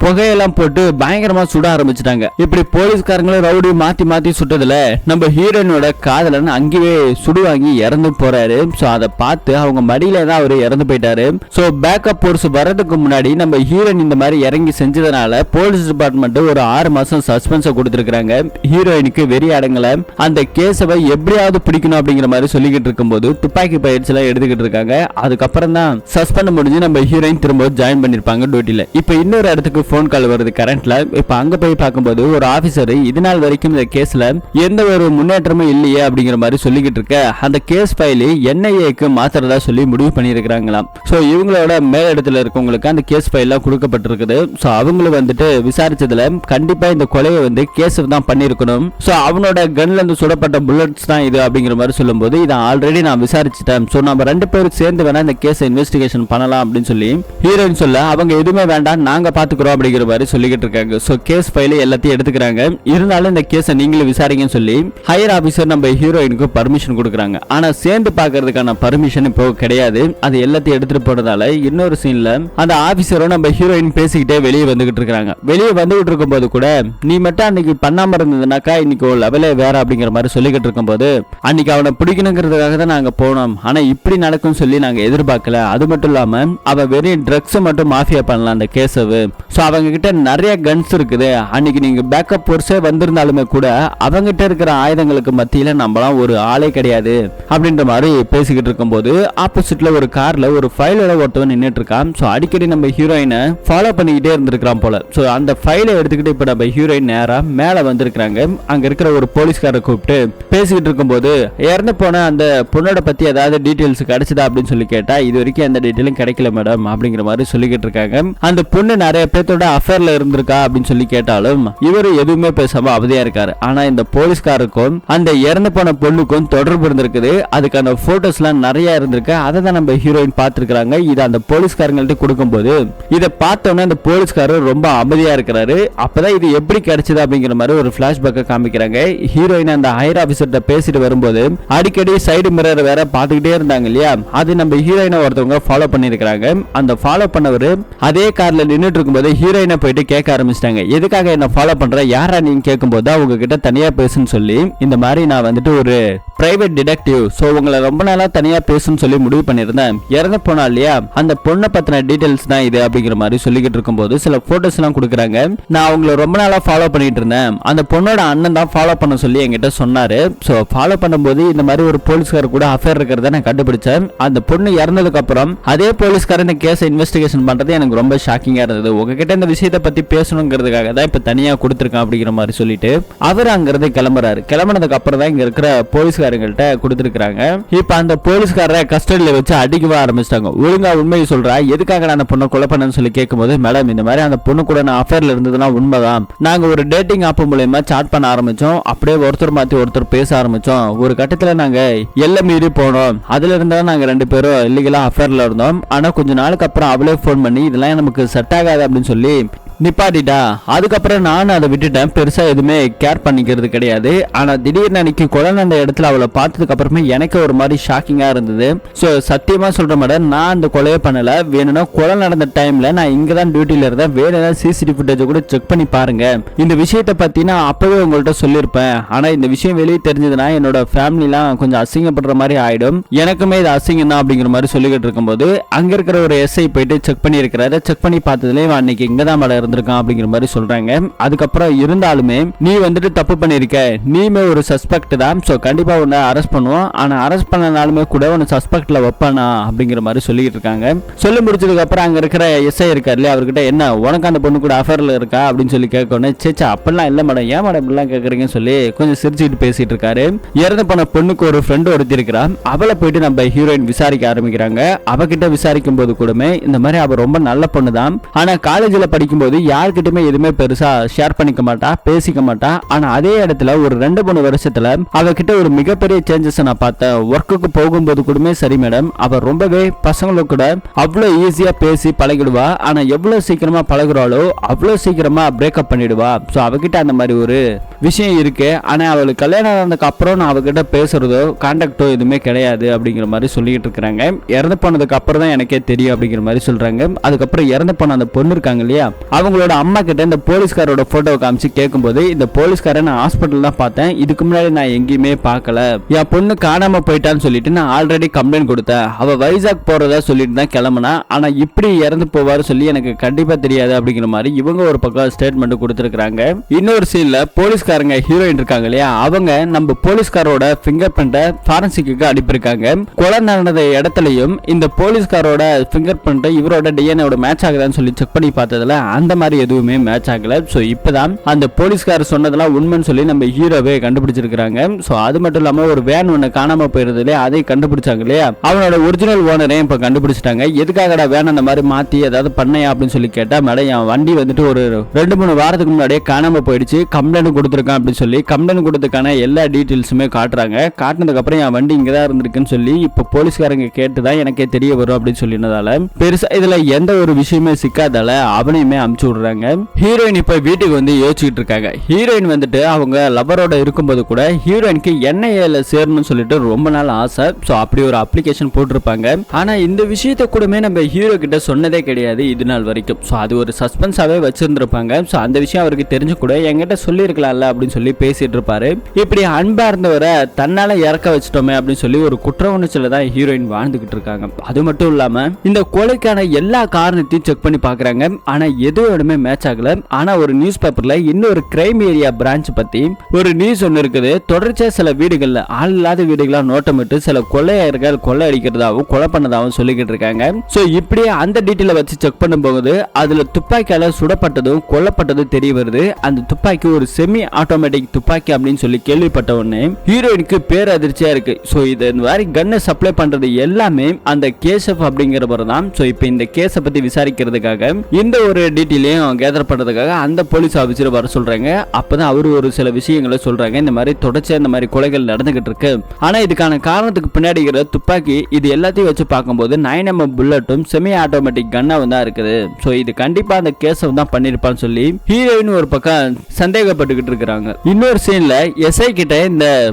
புகையெல்லாம் போட்டு பயங்கரமா சுட ஆரம்பிச்சிட்டாங்க. இப்படி போலீஸ்காரங்களும் ரவுடி மாத்தி மாத்தி சுட்டதுல நம்ம ஹீரோயினோட காதலன் அங்கேயே சுடுவாங்கி இறந்து போறாரு. சோ அதை பார்த்து அவங்க மடியில தான் அவரு இறந்து போயிட்டாரு. சோ பேக்கப் போர்ஸ் வரதுக்கு முன்னாடி நம்ம ஹீரோயின் இந்த மாதிரி இறங்கி செஞ்சதுனால போலீஸ் டிபார்ட்மெண்ட் ஒரு 6 மாசம் சஸ்பென்ஸ கொடுத்திருக்காங்க. ஹீரோயினுக்கு வெறி அடங்கல. அந்த கேஸவை எப்படியாவது பிடிக்கணும் அப்படிங்கிற மாதிரி சொல்லிக்கிட்டு இருக்கும்போது துப்பாக்கி பயிற்சி எல்லாம் எடுத்துக்கிட்டு இருக்காங்க. அதுக்கப்புறம் தான் சஸ்பெண்ட் முடிஞ்சு நம்ம ஹீரோயின் திரும்ப ஜாயின் பண்ணிருப்பாங்க டியூட்டில. இப்ப இன்னொரு இடத்துக்கு போன் கால் வருது கரண்ட்ல. இப்ப அங்க போய் பார்க்கும்போது ஒரு ஆபீசர் இதனால் வரைக்கும் இந்த கேஸ்ல எந்த ஒரு முன்னேற்றமும் இல்லையே அப்படிங்கிற மாதிரி சொல்லிக்கிட்டு இருக்க அந்த கேஸ் ஃபைல் என்ஐஏக்கு மாத்துறதா சொல்லி முடிவு பண்ணிருக்காங்களாம். சோ இவங்களோட மேல் இடத்துல இருக்கவங்களுக்கு அந்த கேஸ் ஃபைல் எல்லாம் கொடுக்கப்பட்டிருக்குது. சோ அவங்களும் வந்துட்டு விசாரிச்சதுல கண்டிப்பா இந்த கொலையை வந்து கேசவ் தான் பண்ணிருக்கணும். சோ அவனோட கன்ல இருந்து சுடப்பட்ட புல்லட்ஸ் தான் இது அப்படிங்கிற மாதிரி சொல்லும்போது இதை ஆல்ரெடி நான் விசாரிச்சுட்டேன். சோ நம்ம 2 பேரும் சேர்ந்து வேணா இந்த கேஸை இன்வெஸ்டிகேஷன் பண்ணலாம் அப்படின்னு சொல்லி ஹீரோயின் சொல்ல அவங்க எதுவுமே வேண்டாம் நாங்க பாத்துக்கிறோம் அப்படிங்கிற மாதிரி சொல்லிக்கிட்டு இருக்காங்க. சோ கேஸ் ஃபைல் எல்லாத்தையும் எடுத்துக்கிறாங்க. இருந்தாலும் இந்த கேஸை நீங்களும் விசாரிங்கன்னு சொல்லி ஹையர் ஆபீசர் நம்ம ஹீரோயினுக்கு பர்மிஷன் கொடுக்குறாங்க. ஆனா சேர்ந்து பாக்குறதுக்கான பர்மிஷன் இப்போ கிடையாது. அது எல்லாத்தையும் எடுத்துட்டு போறதால இன்னொரு சீன்ல அந்த ஆபீசரும் நம்ம ஹீரோயின் பேசிக்கிட்டே வெளியே வந்துகிட்டு இருக்காங்க. வெளியே வந்துகிட்டு இருக்கும் போது கூட நீ மட்டும் அன்னைக்கு பண்ணாம இருந்ததுனாக்கா இன்னைக்கு லெவலே வேற அப்படிங்கிற மாதிரி சொல்லிக்கிட்டு இருக்கும் போது அன்னைக்கு அவனை பிடிக்கணுங்கிறதுக்காக தான் நாங்க போனோம், ஆனா இப்படி நடக்கும் சொல்லி நாங்க எதிர்பார்க்கல. அது மட்டும் இல்லாம அவ வெறும் ட்ரக்ஸ் மட்டும் மாஃபியா பண்ணலாம் அந்த கேசவு. சோ அவங்க கிட்ட நிறைய கன்ஸ் இருக்குது. அன்னைக்கு நீங்க பேக்கப் போர்ஸே வந்திருந்தாலுமே கூட அவங்க கிட்ட இருக்கிற ஆயுதங்களுக்கு மத்தியில நம்மளாம் ஒரு ஆளே கிடையாது அப்படின்ற மாதிரி பேசிக்கிட்டு இருக்கும்போது ஆப்போசிட்ல ஒரு கார்ல ஒரு ஃபைலோட ஒருத்தவன் நின்னுட்டு இருக்கான். சோ அடிக்கடி நம்ம ஹீரோயினை ஃபாலோ பண்ணிக்கிட்டே இருந்திருக்கான் போல. சோ அந்த ஃபைலை எடுத்துக்கிட்டு இப்ப நம்ம ஹீரோயின் நேரா மேல வந்திருக்காங்க. அங்க இருக்கிற ஒரு போலீஸ்காரரை கூப்பிட்டு பேசிக்கிட்டு இருக்கும்போது இறந்து போன அந்த பொண்ணோட பத்தி ஏதாவது டீடைல்ஸ் கிடைச்சதா அப்படின்னு சொல்லி கேட்டா இது வரைக்கும் எந்த டீடைலும் கிடைக்கல மேடம் அப்படிங்கிற மாதிரி சொல்லிக்கிட்டு இருக்காங்க. அந்த பொண்ணு நிறைய பேர்த்தோட அஃபேர்ல இருந்திருக்கா அப்படின்னு சொல்லி கேட்டாலும் இவரு எதுவுமே பேசாம அவதியா இருக்காரு. ஆனா இந்த போலீஸ்காரருக்கும் அந்த இறந்து போன பொண்ணுக்கும் தொடர்பு இருந்திருக்குது. அதுக்கான போட்டோஸ் எல்லாம் நிறைய இருந்திருக்கு. அதை தான் நம்ம ஹீரோயின் பார்த்திருக்காங்க. இது அந்த போலீஸ்காரங்கள்ட்ட கொடுக்கும்போது இதை பார்த்தோன்னே அந்த போலீஸ்காரர் ரொம்ப அமைதியா இருக்கிறாரு. அப்பதான் இது எப்படி கிடைச்சது அப்படிங்கிற மாதிரி ஒரு பிளாஷ்பேக்கை காமிக்கிறாங்க. ஹீரோயின் அந்த ஹையர் ஆபீசர்கிட்ட பேசிட்டு வரும்போது அடிக்கடி சைடு மிரர் வேற பார்த்துக்கிட்டே இருந்தாங்க இல்லையா, அது நம்ம ஹீரோயினை ஒருத்தவங்க ஃபாலோ பண்ணிருக்காங்க. அந்த ஃபாலோ பண்ணவர் அதே கார்ல நின்றுட்டு இருக்கும்போது ஹீரோயினை போயிட்டு கேட்க ஆரம்பிச்சிட்டாங்க, எதுக்காக என்ன ஃபாலோ பண்ற, யாரா நீங்க கேட்கும்போது அவங்க கிட்ட தனியா பேசுன்னு சொல்லி இந்த மாதிரி நான் வந்துட்டு ஒரு பிரைவேட் டிடெக்டிவ், சோ உங்களை ரொம்ப நாளா தனியா பேசுன்னு சொல்லி முடிவு பண்ணிருந்தேன். இறந்து போனா இல்லையா அந்த பொண்ணை பத்தின டீடைல்ஸ் தான் இது அப்படிங்கிற மாதிரி சொல்லிக்கிட்டு இருக்கும்போது சில போட்டோஸ் எல்லாம் கொடுக்குறாங்க. நான் அவங்களை ரொம்ப நாளா ஃபாலோ பண்ணிட்டு இருந்தேன். அந்த பொண்ணோட அண்ணன் தான் ஃபாலோ பண்ண சொல்லி என்கிட்ட சொன்னாரு. சோ ஃபாலோ பண்ணும்போது இந்த மாதிரி ஒரு போலீஸ்காரர் கூட அஃபேர் இருக்கிறத நான் கண்டுபிடிச்சேன். அந்த பொண்ணு இறந்ததுக்கு அப்புறம் அதே போலீஸ்காரர் இந்த கேஸை இன்வெஸ்டிகேஷன் பண்றது எனக்கு ரொம்ப ஷாக்கிங்கா இருந்தது. உங்ககிட்ட இந்த விஷயத்தை பத்தி பேசணுங்கிறதுக்காக தான் இப்ப தனியா கொடுத்திருக்கேன் அப்படிங்கிற மாதிரி சொல்லிட்டு அவர் அங்கிருந்து கிளம்புறாரு. கிளம்பினதுக்கு அப்புறம் தான் இங்க இருக்கிற போலீஸ்காரங்கள்ட்ட கொடுத்திருக்காங்க. இருக்காங்க. இப்ப அந்த போலீஸ்காரரை கஸ்டடியில வச்சு அடிக்கவே ஆரம்பிச்சிட்டாங்க. ஒழுங்கா உண்மையை சொல்றா, எதுக்காக நான் அந்த பொண்ணை கொலை பண்ணேன்னு சொல்லி கேட்கும்போது, மேடம் இந்த மாதிரி அந்த பொண்ணு கூட நான் அஃபேர்ல இருந்ததுன்னா உண்மைதான். நாங்க ஒரு டேட்டிங் ஆப் மூலமா சாட் பண்ண ஆரம்பிச்சோம். அப்படியே ஒருத்தர் மாத்தி ஒருத்தர் பேச ஆரம்பிச்சோம். ஒரு கட்டத்துல நாங்க எல்லை மீறி போனோம். அதுல இருந்தா நாங்க 2 பேரும் இல்லீகலா அஃபேர்ல இருந்தோம். ஆனா கொஞ்ச நாளுக்கு அப்புறம் அவளே போன் பண்ணி இதெல்லாம் நமக்கு செட் ஆகாது அப்படின்னு சொல்லி நிப்பாட்டிட்டா. அதுக்கப்புறம் நானும் அதை விட்டுட்டேன். பெருசா எதுவுமே கேர் பண்ணிக்கிறது கிடையாது. ஆனா திடீர்னு அன்னைக்கு கொலை நடந்த இடத்துல அவளை பார்த்ததுக்கு அப்புறமே எனக்கு ஒரு மாதிரி ஷாக்கிங்கா இருந்தது. ஸோ சத்தியமா சொல்ற மேடம், நான் அந்த கொலையை பண்ணல. வேணும்னா கொலை நடந்த டைம்ல நான் இங்க தான் டியூட்டில இருந்தேன். வேணும்னா சிசிடிவி ஃபுட்டேஜ் கூட செக் பண்ணி பாருங்க. இந்த விஷயத்தை பத்தி நான் அப்பவே உங்கள்கிட்ட சொல்லியிருப்பேன். ஆனா இந்த விஷயம் வெளியே தெரிஞ்சதுன்னா என்னோட ஃபேமிலிலாம் கொஞ்சம் அசிங்கப்படுற மாதிரி ஆயிடும். எனக்குமே இது அசிங்கம் தான் அப்படிங்கிற மாதிரி சொல்லிக்கிட்டு இருக்கும்போது அங்க இருக்கிற ஒரு எஸ்ஐ போயிட்டு செக் பண்ணி இருக்கிறாரு. செக் பண்ணி பார்த்ததுல அன்னைக்கு இங்க தான் மேடம் இருந்திருக்கான் அப்படிங்கிற மாதிரி சொல்றாங்க. அதுக்கப்புறம் இருந்தாலுமே நீ வந்துட்டு தப்பு பண்ணிருக்க, நீமே ஒரு சஸ்பெக்ட் தான். சோ கண்டிப்பா உன்னை அரெஸ்ட் பண்ணுவோம். ஆனா அரெஸ்ட் பண்ணனாலுமே கூட உன்னை சஸ்பெக்ட்ல வைப்பானா அப்படிங்கிற மாதிரி சொல்லிட்டு இருக்காங்க. சொல்லி முடிச்சதுக்கு அப்புறம் அங்க இருக்கிற எஸ்ஐ இருக்காரு இல்லையா, அவர்கிட்ட என்ன உனக்கு அந்த பொண்ணு கூட அஃபேர்ல இருக்கா அப்படின்னு சொல்லி கேட்கணும். சேச்சா அப்படிலாம் இல்ல மேடம், ஏன் மேடம் இப்படிலாம் கேட்கறீங்கன்னு சொல்லி கொஞ்சம் சிரிச்சுட்டு பேசிட்டு இருக்காரு. இறந்து போன பொண்ணுக்கு ஒரு ஃப்ரெண்ட் ஒருத்தி இருக்கிறா. அவளை போயிட்டு நம்ம ஹீரோயின் விசாரிக்க ஆரம்பிக்கிறாங்க. அவகிட்ட விசாரிக்கும் போது கூடமே இந்த மாதிரி அவ ரொம்ப நல்ல பொண்ணு தான். ஆனா காலேஜ்ல படிக்கும்போது யார்கிட்டயுமே எதுவுமே பெருசா ஷேர் பண்ணிக்க மாட்டா, பேசிக்க மாட்டா. ஆனா அதே இடத்துல ஒரு 2-3 வருஷத்துல அவகிட்ட ஒரு மிகப்பெரிய சேஞ்சஸ் நான் பார்த்தேன். ஒர்க்குக்கு போகும்போது கூடமே சரி மேடம், அவ ரொம்பவே பசங்களுக்கு கூட அவ்வளவு ஈஸியா பேசி பழகிடுவா. ஆனா எவ்வளவு சீக்கிரமா பழகுறாளோ அவ்வளவு சீக்கிரமா பிரேக்கப் பண்ணிடுவா. சோ அவகிட்ட அந்த மாதிரி ஒரு விஷயம் இருக்கு. ஆனா அவளுக்கு கல்யாணம் ஆனதுக்கு அப்புறம் நான் அவகிட்ட பேசுறதோ கான்டாக்டோ எதுவுமே கிடையாது அப்படிங்கிற மாதிரி சொல்லிட்டு இருக்காங்க. இறந்து போனதுக்கு அப்புறம் தான் எனக்கே தெரியும் அப்படிங்கிற மாதிரி சொல்றாங்க. அதுக்கப்புறம் இறந்து போன அந்த பொண்ணு இருக்காங்க இல்லையா, அவங்களோட அம்மா கிட்ட இந்த போலீஸ்காரோட போட்டோ காமிச்சு கேட்கும்போது, இந்த போலீஸ்காரை நான் ஹாஸ்பிட்டல் தான் பார்த்தேன், இதுக்கு முன்னாடி நான் எங்கேயுமே பார்க்கல. என் பொண்ணு காணாம போயிட்டான்னு சொல்லிட்டு நான் ஆல்ரெடி கம்ப்ளைண்ட் கொடுத்தேன். அவ வைசாக் போறதா சொல்லிட்டு தான் கிளம்புனா. ஆனா இப்படி இறந்து போவாரு சொல்லி எனக்கு கண்டிப்பா தெரியாது அப்படிங்கிற மாதிரி இவங்க ஒரு பக்கம் ஸ்டேட்மெண்ட் கொடுத்திருக்காங்க. இன்னொரு சீன்ல போலீஸ்காரங்க ஹீரோயின் இருக்காங்க இல்லையா, அவங்க நம்ம போலீஸ்காரோட ஃபிங்கர் பிரிண்ட ஃபாரன்சிக்கு அனுப்பியிருக்காங்க. கொலை நடந்த இடத்துலயும் இந்த போலீஸ்காரோட ஃபிங்கர் பிரிண்ட் இவரோட டிஎன்ஏ மேட்ச் ஆகுதான்னு சொல்லி செக் பண்ணி பார்த்ததுல அந்த மாதிரி எதுவுமே மேட்ச் ஆகல. சோ இப்பதான் அந்த போலீஸ்கார சொன்னதெல்லாம் உண்மைன்னு சொல்லி நம்ம ஹீரோவே கண்டுபிடிச்சிருக்காங்க. சோ அது மட்டும் இல்லாம ஒரு வேன் ஒண்ணு காணாம போயிருந்ததுல அதை கண்டுபிடிச்சாங்க இல்லையா, அவனோட ஒரிஜினல் ஓனரே இப்ப கண்டுபிடிச்சிட்டாங்க. எதுக்காகடா வேன் அந்த மாதிரி மாத்தி ஏதாவது பண்ணையா அப்படின்னு சொல்லி கேட்டா, மேடம் என் வண்டி வந்துட்டு ஒரு 2-3 வாரத்துக்கு முன்னாடியே காணாம போயிடுச்சு, கம்ப்ளைண்ட் கொடுத்துருக்கான் அப்படின்னு சொல்லி கம்ப்ளைண்ட் கொடுத்ததுக்கான எல்லா டீட்டெயில்ஸுமே காட்டுறாங்க. காட்டினதுக்கு அப்புறம் என் வண்டி இங்கதான் இருந்திருக்குன்னு சொல்லி இப்ப போலீஸ்காரங்க கேட்டுதான் எனக்கே தெரிய வரும் அப்படின்னு சொல்லினதால பெருசா இதுல எந்த ஒரு விஷயமே சிக்காதால அவனையுமே அமுச்சு விடுறாங்க. ஹீரோயின் இப்ப வீட்டுக்கு வந்து யோசிச்சுட்டு இருக்காங்க. ஹீரோயின் வந்துட்டு அவங்க லவரோட இருக்கும்போது கூட ஹீரோயினுக்கு என்ஐஏல சேரணும்னு சொல்லிட்டு ரொம்ப நாள் ஆசை. சோ அப்படி ஒரு அப்ளிகேஷன் போட்டிருப்பாங்க. ஆனா இந்த விஷயத்தை கூடமே நம்ம ஹீரோ கிட்ட சொன்னதே கிடையாது இது நாள் வரைக்கும். சோ அது ஒரு சஸ்பென்ஸாவே வச்சிருந்திருப்பாங்க. சோ அந்த விஷயம் அவருக்கு தெரிஞ்சு கூட என்கிட்ட சொல்லி இருக்கலாம்ல அப்படின்னு சொல்லி பேசிட்டு இருப்பாரு. இப்படி அன்பா இருந்தவரை தன்னால இறக்க வச்சிட்டோமே அப்படின்னு சொல்லி ஒரு குற்ற உணர்ச்சியில தான் ஹீரோயின் வாழ்ந்துகிட்டு இருக்காங்க. அது மட்டும் இல்லாம இந்த கொலைக்கான எல்லா காரணத்தையும் செக் பண்ணி பாக்குறாங்க. ஆனா எதுவுமே மேட்ச் ஆகல. ஆனா ஒரு நியூஸ் பேப்பர்ல இன்னொரு கிரைம் ஏரியா பிரான்ச் பத்தி ஒரு நியூஸ் ஒன்னு இருக்குது. தொடர்ச்சியா சில வீடுகள்ல ஆள் இல்லாத வீடுகளா நோட்டமிட்டு சில கொள்ளையர்கள் கொள்ளை அடிக்கிறதாவும் கொலை பண்ணதாவும் சொல்லிக்கிட்டு இருக்காங்க. சோ இப்படியே அந்த டீட்டெயில வச்சு செக் பண்ணும் போது அதுல துப்பாக்கியால சுடப்பட்டதும் கொல்லப்பட்டதும் தெரிய வருது. அந்த துப்பாக்கி ஒரு செமி ஆட்டோமேட்டிக் துப்பாக்கி அப்படின்னு சொல்லி கேள்விப்பட்ட உடனே ஹீரோயினுக்கு பேர் அதிர்ச்சியா இருக்கு. சோ இது மாதிரி கன்னை சப்ளை பண்றது எல்லாமே அந்த கேசப் அப்படிங்கிறவர் தான். சோ இப்போ இந்த கேஸை பத்தி விசாரிக்கிறதுக்காக இந்த ஒரு டீட்டெயிலையும் கேதர் பண்றதுக்காக அந்த போலீஸ் ஆபீசர் வர சொல்றாங்க. அப்பதான் அவரு ஒரு சில விஷயங்களை சொல்றாங்க. இந்த மாதிரி தொடர்ச்சியா இந்த மாதிரி கொலைகள் நடந்துகிட்டு இருக்கு. ஆனா இதுக்கான காரணத்துக்கு பின்னாடி இருக்கிற துப்பாக்கி இது எல்லாத்தையும் வச்சு பார்க்கும்போது 9mm புல்லட்டும் செமி ஆட்டோமேட்டிக் கன்னாவும் தான் இருக்குது. சோ இது கண்டிப்பா அந்த கேஸை தான் பண்ணிருப்பான்னு சொல்லி ஹீரோயின் ஒரு பக்கம் சந்தேகப்பட்டுக்கிட்டு இருக்காங்க. இன்னொரு சீன்ல எஸ்ஐ கிட்ட இந்த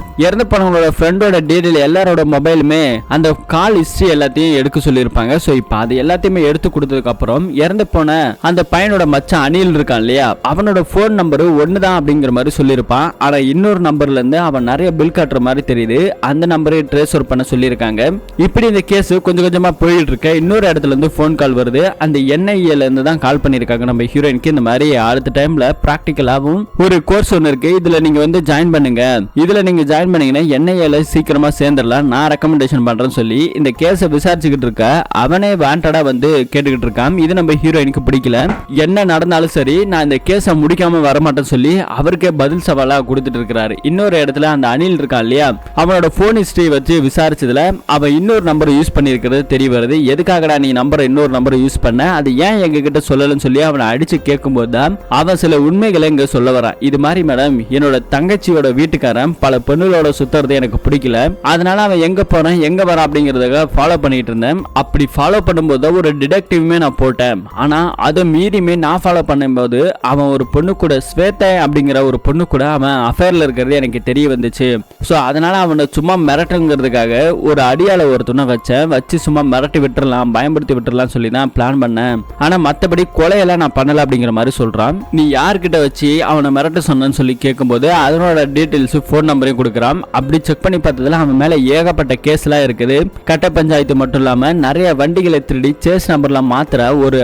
இறந்து போனவங்களோட ஃப்ரெண்டோட டீடைல் எல்லாரோட மொபைலுமே அந்த கால் ஹிஸ்டரி எல்லாத்தையும் எடுக்க சொல்லியிருப்பாங்க. சோ இப்போ அது எல்லாத்தையுமே எடுத்து கொடுத்ததுக்கு அப்புறம் இறந்து போன அந்த பையனோட மச்சான் அனில் இருக்கான் இல்லையா, அவனோட போன் நம்பர் ஒண்ணுதான் அப்படிங்கிற மாதிரி சொல்லியிருப்பான். ஆனா இன்னொரு நம்பர்ல இருந்து அவன் நிறைய பில் காட்டுற மாதிரி தெரியுது. அந்த நம்பரை ட்ரேஸ் பண்ண சொல்லியிருக்காங்க. இப்படி இந்த கேஸ் கொஞ்சம் கொஞ்சமா போயிட்டு இருக்கு. இன்னொரு இடத்துல இருந்து போன் கால் வருது. அந்த என்ஐஏல இருந்து தான் கால் பண்ணிருக்காங்க நம்ம ஹீரோயினுக்கு. இந்த மாதிரி அடுத்த டைம்ல பிராக்டிகலாவும் ஒரு கோர்ஸ் ஒன்னு இருக்கு, இதுல நீங்க வந்து ஜாயின் பண்ணுங்க, இதுல நீங்க ஜாயின் பண்ணீங்கன்னா என்ஐஏல சீக்கிரமா சேர்ந்துடலாம், நான் ரெக்கமெண்டேஷன் பண்றேன்னு சொல்லி இந்த கேஸை விசாரிச்சுக்கிட்டு இருக்க அவனே வாண்டடா வந்து கேட்டுக்கிட்டு இருக்கான். இது நம்ம ஹீரோயினுக்கு பிடிக்கல. என்ன நடந்தாலும் சரி நான் இந்த கேஸை முடிக்காம வரமாட்டேன்னு சொல்லி அவருக்கே பதில் சவாலா கொடுத்துட்டு இருக்கிறாரு. இன்னொரு இடத்துல அந்த அனில் இருக்கான் இல்லையா, அவனோட போன் ஹிஸ்டரி வச்சு விசாரிச்சதுல அவன் இன்னொரு நம்பரை யூஸ் பண்ணிருக்கிறது தெரிய வருது. எதுக்காகடா நீ இன்னொரு நம்பரை யூஸ் பண்ண, அது ஏன் எங்க கிட்ட சொல்லலன்னு சொல்லி அவனை அடிச்சு கேட்கும்போது தான் அவன் சில உண்மைகளை இங்க சொல்ல வரான். இது மாதிரி மேடம், என்னோட தங்கச்சியோட வீட்டுக்காரன் பல பெண்களோட சுத்துறது எனக்கு பிடிக்கல, அதனால அவன் எங்க போறான் எங்க வரான் அப்படிங்கறத ஃபாலோ பண்ணிட்டு இருந்தேன். அப்படி ஃபாலோ பண்ணும்போது ஒரு டிடெக்டிவ்மே நான் போட்டேன். ஆனா அதை மீறியுமே நான் ஃபாலோ பண்ணும்போது அவன் ஒரு பொண்ணு கூட, ஸ்வேதா அப்படிங்கிற ஒரு பொண்ணு கூட அவன் அஃபேர்ல இருக்கிறது எனக்கு தெரிய வந்துச்சு. ஸோ அதனால அவனை சும்மா மிரட்டுங்கிறதுக்காக ஒரு அடியால ஒருத்தனை வச்சு சும்மா மிரட்டி விட்டுறலாம், பயன்படுத்தி விட்டுறலாம் சொல்லி தான் பிளான் பண்ணேன். ஆனா மற்றபடி கொலையெல்லாம் நான் பண்ணல அப்படிங்கிற மாதிரி சொல்றான். நீ யார்கிட்ட வச்சு அவனை மிரட்ட சொன்னு சொல்லி கேட்கும்போது அதனோட டீடைல்ஸ், போன் நம்பரையும் கொடுக்குறான். அப்படி செக் பண்ணி பார்த்ததுல அவன் மேல ஏகப்பட்ட கேஸ்லாம் இருக்குது. கட்ட பஞ்சாயத்து மட்டும் இல்லாம நிறைய வண்டிகளை திருடி சேஸ் நம்பர்லாம் மாத்திர ஒரு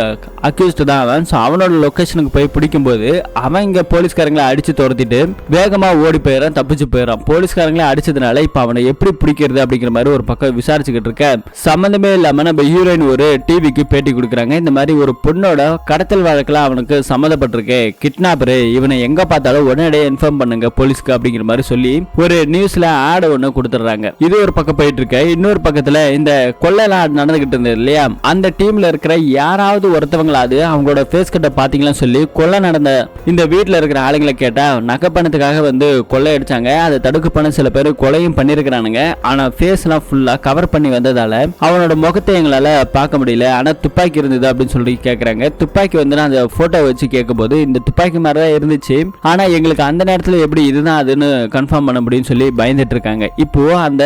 அக்யூஸ்ட் தான் அவன். ஸோ அவனோட லொகேஷனுக்கு போய் பிடிக்கும்போது அவன் இங்க போலீஸ்காரங்களை அடிச்சு துரத்திட்டு வேகமா ஓடி போயிடறான், தப்பிச்சு போயிடறான். போலீஸ்காரங்களை அடிச்சதுனால இப்ப அவனை எப்படி பிடிக்கிறது அப்படிங்கிற மாதிரி ஒரு பக்கம் விசாரிச்சுக்கிட்டு இருக்க, சம்பந்தமே இல்லாம நம்ம ஹீரோயின் ஒரு டிவிக்கு பேட்டி கொடுக்குறாங்க. இந்த மாதிரி ஒரு பொண்ணோட கடத்தல் வழக்குல அவனுக்கு சம்மந்தப்பட்டிருக்கு, கிட்னாப்பரு, இவனை எங்க பார்த்தாலும் உடனடியே இன்ஃபார்ம் பண்ணுங்க போலீஸ்க்கு அப்படிங்கிற மாதிரி சொல்லி ஒரு நியூஸ்ல ஆட் ஒண்ணு கொடுத்துறாங்க. இது ஒரு பக்கம் போயிட்டு இருக்க, இன்னொரு பக்கத்துல இந்த கொள்ளைலாம் நடந்துகிட்டு இருந்தது இல்லையா, அந்த டீம்ல இருக்கிற யாராவது ஒருத்தவங்களாவது அவங்களோட ஃபேஸ் கட்ட பாத்தீங்களா சொல்லி கொள்ளை நடந்த இந்த வீட்டுல இருக்கிற ஆளுங்களை கேட்டா நகை பணத்துக்காக வந்து கொள்ளை அடிச்சாங்க, அதை தடுக்க பண்ண சில பேர் கொலையும் பண்ணிருக்கிறானுங்க, ஆனா ஃபேஸ் எல்லாம் ஃபுல்லா கவர் பண்ணி வந்ததால அவனோட முகத்தை எங்களால பார்க்க முடியல, ஆனா துப்பாக்கி இருந்தது அப்படின்னு சொல்லி கேக்குறாங்க. துப்பாக்கி வந்து நான் அந்த போட்டோ வச்சு கேட்கும்போது இந்த துப்பாக்கி மாதிரிதான் இருந்துச்சு, ஆனா எங்களுக்கு அந்த நேரத்துல எப்படி இதுதான் அதுன்னு கன்ஃபார்ம் பண்ண முடியும்னு சொல்லி பயந்துட்டு இருக்காங்க. இப்போ அந்த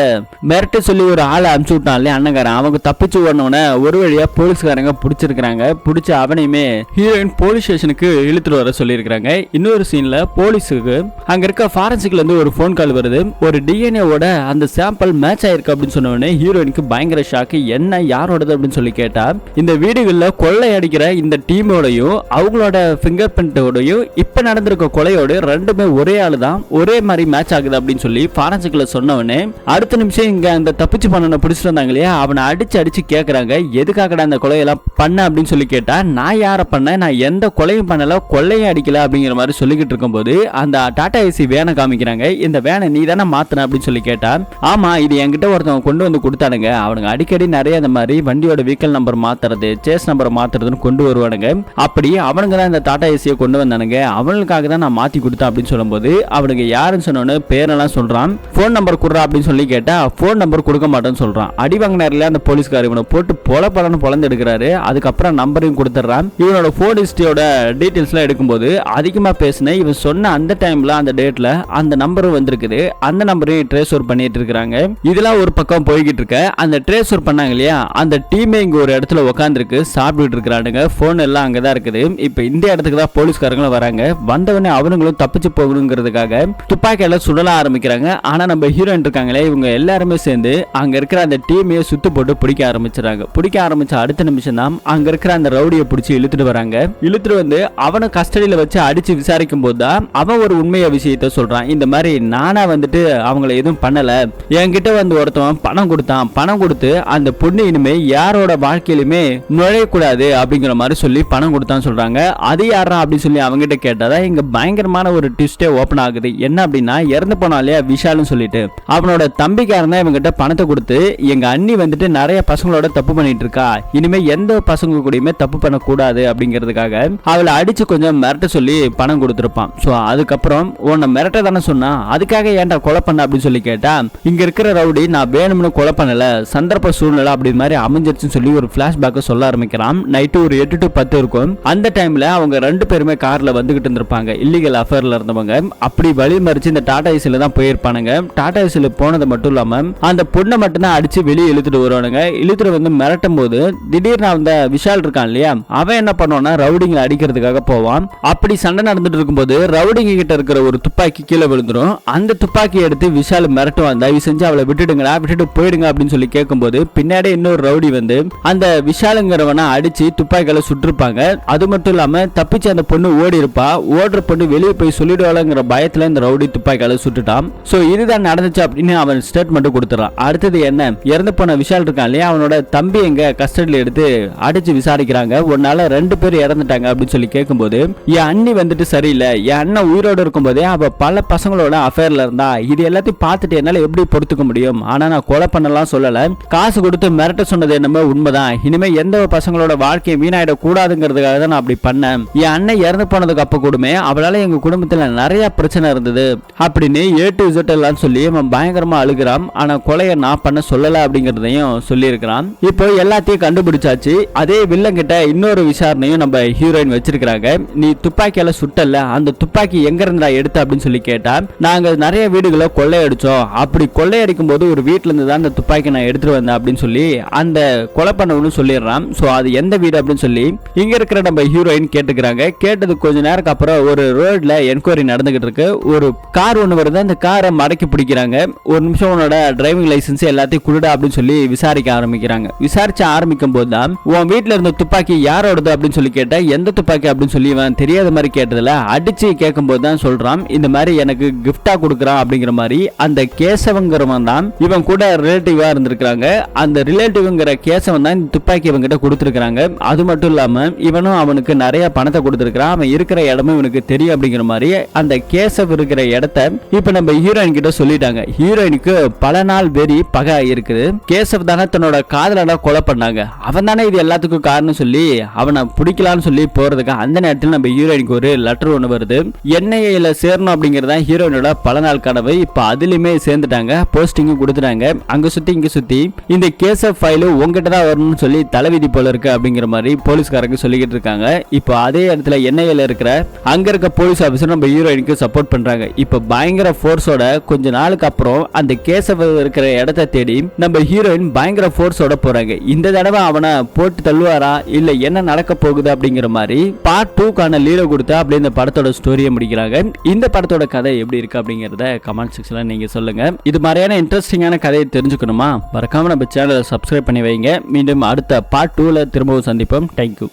மிரட்ட சொல்லி ஒரு ஆளை அனுப்பிச்சு விட்டான்ல அண்ணங்காரன், அவங்க தப்பிச்சு ஓடனோட ஒரு வழியா போலீஸ்காரங்க பிடிச்சிருக்காங்க. பிடிச்ச அவனையுமே ஹீரோயின் போலீஸ் ஸ்டேஷனுக்கு இழுத்துட்டு வர சொல்லியிருக்காங்க. இன்னொரு சீன்ல போலீஸுக்கு அங்க இருக்க ஃபாரன்சிக்ல இருந்து ஒரு போன் கால் வருது, ஒரு டிஎன்ஏவோட அந்த சாம்பிள் மேட்ச் ஆயிருக்கு அப்படின்னு சொன்ன உடனே ஹீரோயினுக்கு பயங்கர ஷாக்கு. என்ன யாரோடது அப்படின்னு சொல்லி கேட்டா இந்த வீடுகள்ல கொள்ளை அடிக்கிற இந்த டீமோடையும் அவங்களோட பிங்கர் பிரிண்டோடையும் இப்ப நடந்திருக்க கொலையோட ரெண்டுமே ஒரே ஆளு தான், ஒரே மாதிரி மேட்ச் ஆகுது அப்படின்னு சொல்லி ஃபாரன்சிக்ல சொன்ன உடனே அடுத்த நிமிஷம் இங்க அந்த தப்பிச்சு பண்ண பிடிச்சிட்டு வந்தாங்க இல்லையா, அவனை அடிச்சு கேக்குறாங்க எதுக்காகடா அந்த கொலையெல்லாம் பண்ண அப்படின்னு சொல்லி கேட்டா நான் யார பண்ண, நான் எந்த கொலையும் பண்ணல, கொள்ளையும் அடிக்கல அப்படிங்கிற மாதிரி சொல்லிக்கிட்டு இருக்கும்போது அந்த டாடா ஏசி வேனை காமிக்கிறாங்க. இந்த வேனை நீ தானே மாத்தின அப்படின்னு சொல்லி கேட்டா ஆமா இது என்கிட்ட ஒருத்தவங்க கொண்டு வந்து கொடுத்தானுங்க, அவனுங்க அடிக்கடி நிறைய இந்த மாதிரி வண்டியோட வீக்கல் நம்பர் மாத்துறது, சேஸ் நம்பர் மாத்துறதுன்னு கொண்டு வருவானுங்க, அப்படி அவனுங்க தான் இந்த டாடா ஏசியை கொண்டு வந்தானுங்க, அவனுக்காக தான் நான் மாத்தி கொடுத்தேன் அப்படின்னு சொல்லும்போது அவனுக்கு யாருன்னு சொன்னோன்னு பேரெல்லாம் சொல்றான். போன் நம்பர் கொடுறா அப்படின்னு சொல்லி கேட்டா போன் நம்பர் கொடுக்க மாட்டேன்னு சொல்றான். அடி வாங்கினார்ல அந்த போலீஸ்காரர் இவனை போட்டு பொலன்னு எடுக்கிறாரு. அதுக்கப்புறம் நம்பரையும் கொடுத்துறான். இவனோட போன் ஹிஸ்டரியோட டீடைல்ஸ்லாம் எடுக்கும்போது அதிகமா பேசின இவன் சொன்ன அந்த டைம்ல அந்த டேட்ல அந்த நம்பரும் வந்திருக்குது, அந்த நம்பரையும் ட்ரேஸ் ஓவர் பண்ணிட்டு இருக்காங்க. இதெல்லாம் ஒரு பக்கம் போய்கிட்டு இருக்க, அந்த ட்ரேஸ் ஓவர் பண்ணாங்க இல்லையா, அந்த டீமே இங்க ஒரு இடத்துல உட்காந்துருக்கு, சாப்பிட்டுட்டு இருக்கிறானுங்க, போன் எல்லாம் அங்கதான் இருக்குது. இப்ப இந்த இடத்துக்கு தான் போலீஸ்காரங்களும் வராங்க. வந்தவனே அவனுங்களும் தப்பிச்சு போகணுங்கிறதுக்காக துப்பாக்கியால சுடல ஆரம்பிக்கிறாங்க. ஆனா நம்ம ஹீரோயின் இருக்காங்களே இவங்க எல்லாருமே சேர்ந்து அங்க இருக்கிற அந்த டீமையே சுத்து போட்டு பிடிக்க ஆரம்பிச்சிடறாங்க. பிடிக்க ஆரம்பிச்ச அடுத்த நிமிஷம் தான் அங்க இருக்கிற அந்த ரவுடியை பிடிச்சி இழுத்துட்டு வராங்க. இழுத்துட்டு வந்து அவனை கஸ்டடியில வச்சு அடிச்சு விசாரிக்கும் போது தான் அவன் ஒரு உண்மைய விஷயத்த சொல்றான். இந்த மாதிரி நானா வந்துட்டு அவங்கள எதுவும் பண்ணல, என்கிட்ட வந்து ஒருத்தவன் பணம் கொடுத்தான், பணம் கொடுத்து அந்த பொண்ணு இனிமே யாரோட வாழ்க்கையிலுமே நுழையக்கூடாது அப்படிங்கிற மாதிரி சொல்லி பணம் கொடுத்தான்னு சொல்றாங்க. அது யாரா அப்படின்னு சொல்லி அவங்ககிட்ட கேட்டாதான் இங்க பயங்கரமான ஒரு ட்விஸ்டே ஓபன் ஆகுது. என்ன அப்படின்னா இறந்து போனாலே விஷால்னு சொல்லிட்டு அவனோட தம்பிக்காரன் தான் இவங்கிட்ட பணத்தை கொடுத்து எங்க அண்ணி வந்துட்டு நிறைய பசங்களோட தப்பு பண்ணிட்டு இருக்கா, இனிமே எந்த பசங்க கூடயுமே தப்பு பண்ணக்கூடாது அப்படிங்கிறதுக்காக அவளை அடிச்சு கொஞ்சம் மிரட்ட சொல்லி பணம் கொடுத்துருப்பான். ஸோ அதுக்கப்புறம் உன்னை மிரட்ட தானே சொன்னா, அதுக்காக ஏன்டா கொலை பண்ண அப்படின்னு சொல்லி கேட்டா இங்க இருக்கிற ரவுடி நான் வேணும்னு கொலை பண்ணல, சந்தர்ப்ப சூழ்நிலை அப்படி மாதிரி அமைஞ்சிருச்சுன்னு சொல்லி ஒரு பிளாஷ்பேக் சொல்ல ஆரம்பிக்கிறான். நைட்டு ஒரு 8 to 10 இருக்கும். அந்த டைம்ல அவங்க ரெண்டு பேருமே கார்ல வந்துகிட்டு இருந்திருப்பாங்க, இல்லீகல் அஃபேர்ல இருந்தவங்க. அப்படி வழி மறிச்சு இந்த டாடா ஏசில தான் போயிருப்பானுங்க. டாடா ஏசில போனது மட்டும் இல்லாம அந்த பொண்ணை மட்டும் தான் அடிச்சு வெளியே இழுத்துட்டு வருவானுங்க. இழுத்துட்டு வந்து மிரட்டும் போது திடீர்னு அந்த விஷால் இருக்கான் இல்லையா, அவன் என்ன பண்ணுவான்னா ரவுடிங்களை அடிக்கிறதுக்காக போவான். அப்படி சண்டை நடந்துட்டு இருக்கும்போது ரவுடிங்க கிட்ட இருக்கிற ஒரு துப்பாக்கி கீழே விழுந்துரும். அந்த துப்பாக்கி எடுத்து விஷால் மிரட்டுவான், தயவு செஞ்சு அவளை விட்டுடுங்களா, விட்டுட்டு போயிடுங்க அப்படின்னு சொல்லி கேட்கும்போது பின்னாடி இன்னொரு ரவுடி வந்து அந்த விஷாலுங்கிறவனை அடிச்சு துப்பாக்கியால சுட்டிருப்பாங்க. அது மட்டும் இல்லாம தப்பிச்சு அந்த பொண்ணு ஓடி இருப்பா, ஓடுற பொண்ணு வெளியே போய் சொல்லிடுவாளுங்கிற பயத்துல இந்த ரவுடி துப்பாக்கியால சுட்டுட்டான். சோ இதுதான் நடந்துச்சு அப்படின்னு அவன் ஸ்டேட்மெண்ட் கொடுத்துறான். அடுத்தது என்ன, இறந்து போன விஷால் இருக்கான் இல்லையா, அவனோட தம்பி எங்க கஸ்டடியில எடுத்து அடிச்சு விசாரிக்கிறாங்க. உன்னால 2 பேர் இறந்துட்டாங்க அப்படின்னு சொல்லி கேட்கும்போது, என் அண்ணி வந்துட்டு சரியில்லை, என் அண்ணன் உயிரோடு இருக்கும்போதே அவ பல பசங்களோட அஃபேர்ல இருந்தா, இது எல்லாத்தையும் பார்த்துட்டு என்னால எப்படி பொறுத்துக்க முடியும், ஆனா நான் கொலை பண்ணலாம் சொல்லல, காசு கொடுத்து மிரட்ட சொன்னது என்னமோ உண்மைதான், இனிமே எந்த பசங்களோட வாழ்க்கையை வீணாயிட கூடாதுங்கிறதுக்காக தான் நான் அப்படி பண்ணேன், என் அண்ணன் இறந்து போனதுக்கு அப்ப கூடமே அவளால எங்க குடும்பத்துல நிறைய பிரச்சனை இருந்தது அப்படின்னு A to Z எல்லாம் சொல்லி அவன் பயங்கரமா அழுகிறான். ஆனா கொலையை நான் பண்ண சொல்லல அப்படிங்கறதையும் சொல்லி இருக்கிறான். இப்போ எல்லாத்தையும் கண்டுபிடிச்சாச்சு. அதே வில்லன் கிட்ட இன்னொரு விசாரணையும் நம்ம ஹீரோயின் வச்சிருக்காங்க. நீ துப்பாக்கியால சுட்டல, அந்த துப்பாக்கி எங்க இருந்தா எடுத்த அப்படின்னு சொல்லி கேட்டா, நாங்க நிறைய வீடுகளை கொள்ளையடிச்சோம், அப்படி கொள்ளையடிக்கும் போது ஒரு வீட்டுல இருந்து தான் அந்த துப்பாக்கி நான் எடுத்துட்டு வந்தேன் அப்படின்னு சொல்லி அந்த கொலை பண்ணவனு சொல்லிடுறான். சோ அது எந்த வீடு அப்படின்னு சொல்லி இங்க இருக்கிற நம்ம ஹீரோயின் கேட்டுக்கிறாங்க. கேட்டது கொஞ்ச நேரம் அப்புறம் ஒரு ரோட்ல என்கொயரி நடந்துகிட்டு இருக்கு. ஒரு கார் ஒன்று வருது, அந்த காரை மடக்கி பிடிக்கிறாங்க. ஒரு நிமிஷம் உன்னோட டிரைவிங் லைசன்ஸ் எல்லாத்தையும் குடுடா அப்படின்னு சொல்லி விசாரிக்க ஆரம்பிக்கிறாங்க. விசாரிச்ச ஆரம்பிக்கும் போது தான் உன் வீட்டுல இருந்த துப்பாக்கி யாரோடது அப்படின்னு சொல்லி கேட்ட, எந்த துப்பாக்கி அப்படின்னு சொல்லி இவன் தெரியாத மாதிரி கேட்டதுல அடிச்சு கேட்கும் போது தான் சொல்றான், இந்த மாதிரி எனக்கு கிஃப்டா கொடுக்குறான் அப்படிங்கிற மாதிரி. அந்த கேசவங்கிறவன் தான் இவன் கூட ரிலேட்டிவா இருந்திருக்காங்க. அந்த ரிலேட்டிவ்ங்கிற கேசவன் தான் இந்த துப்பாக்கி இவன் கிட்ட கொடுத்துருக்காங்க. அது மட்டும் இல்லாம இவனும் அவனுக்கு நிறைய பணத்தை கொடுத்துருக்கான். அவன் இருக்கிற இடமும் இவனுக்கு தெரியும் அப்படிங்கிற மாதிரி அந்த கேசவ் இருக்கிற இடத்த இப்ப நம்ம ஹீரோயின் கிட்ட சொல்லிட்டாங்க. ஹீரோயினுக்கு பல நாள் வெறி பகை இருக்குது. கேசவ் தானே தன்னோட காதலனா கொலை பண்ணாங்க, அவன் தானே இது எல்லாத்துக்கும் காரணம் சொல்லி அவனை பிடிக்கலான்னு சொல்லி போறதுக்கு அந்த நேரத்தில் நம்ம ஹீரோயினுக்கு ஒரு லெட்டர் ஒன்று வருது. என்ஐஏல சேரணும் அப்படிங்கறத ஹீரோயினோட பல நாள் கனவு. இப்ப அதுலயுமே சேர்ந்துட்டாங்க, போஸ்டிங்கும் கொடுத்துட்டாங்க. அங்க சுத்தி இங்க சுத்தி இந்த கேசவ் ஃபைல் உங்ககிட்ட தான் வரணும்னு சொல்லி தலைவிதி போல இருக்கு அப்படிங்கிற மாதிரி போலீஸ்காரங்க சொல்லிக்கிட்டு இருக்காங்க. இப்போ அதே இடத்துல என்ஐஏல இருக்கிற அங்க இருக்க போலீஸ் ஆபீசர் நம்ம ஹீரோயினுக்கு சப்போர்ட் பண்றாங்க. இப்ப பயங்கர போர்ஸோட கொஞ்ச நாளுக்கு அப்புறம் அந்த கேசவ இருக்கிற இடத்தை தேடி நம்ம ஹீரோயின் பயங்கர போர்ஸோட போறாங்க. இந்த தடவை அவனை போட்டு தள்ளுவாரா இல்ல என்ன நடக்க போகுது அப்படிங்கிற மாதிரி பார்ட் 2க்கான லீடோ கொடுத்தா அப்படி இந்த படத்தோட ஸ்டோரியை முடிக்கிறாங்க. இந்த படத்தோட கதை எப்படி இருக்கு அப்படிங்கறத கமெண்ட் செக்ஷன்ல நீங்க சொல்லுங்க. இது மாதிரியான இன்ட்ரெஸ்டிங்கான கதையை தெரிஞ்சுக்கணுமா, மறக்காம நம்ம சேனலை சப்ஸ்கிரைப் பண்ணி வைங்க. மீண்டும் அடுத்த பார்ட் 2ல திரும்பவும் சந்திப்போம். தேங்க்யூ.